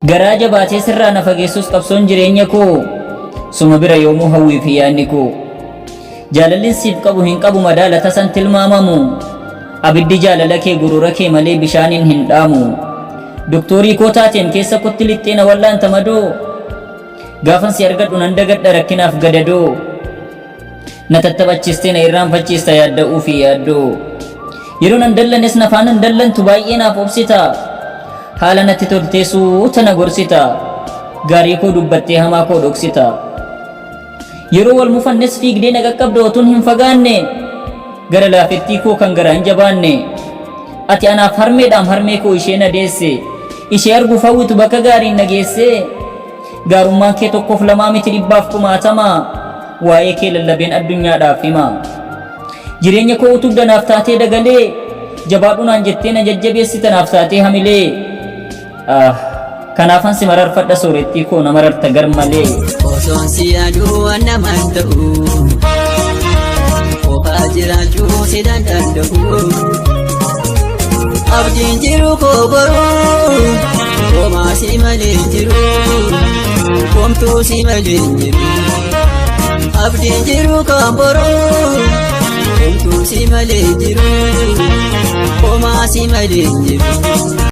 Garaa jabaatee sirraa na fageessus qabsoon jireenya koo suma bira yoomuu hawwii fi yaadni koo jaalalli siif qabu hin qabu madaala tasan tilmaamamu abiddi jaalala kee gurura kee malee bishaaniin hin dhaamu doktorii koo taateen keessa kotti lixxee na wallaanta madoo gaafan si argadhu nan dagadha rakkinaaf gadadoo na tattaphachistee na irraanfachiista yaadda'uu fi yaaddoo yeroo nan dallanes nafaan nan dallantu baay'ee naaf obsita haala natti tolteessuu tana gorsita gaarii koo dubbattee hamaa koo dhoksita yeroo wal mufannes fiigdee na qaqqabda otuun hin fagaanne gara laafettii koo kan garaa hin jabaanne ati anaaf harmeedhaam harmee koo ishee na deesse ishee arguuf hawwitu bakka gaariin na geesse gaarummaan kee tokkoof lamaa miti dhibbaaf kumaatama waa'ee kee lallabeen addunyaadhaaf hima jireenya koo utubda naaf taatee dagalee jabaadhu naan jettee na jajjabeessita naaf taatee hamilee kanaafan si mararfadha soorettii koo na mararta gar malee osoon si yaaduu waan namaan ta'u kophaa jiraachuu si danda'u abdiin jiru koo boruu homaa si malee jiru homtuu si malee jiru abdiin jiru kan boruu homtuu si malee jiru homaa si malee jiru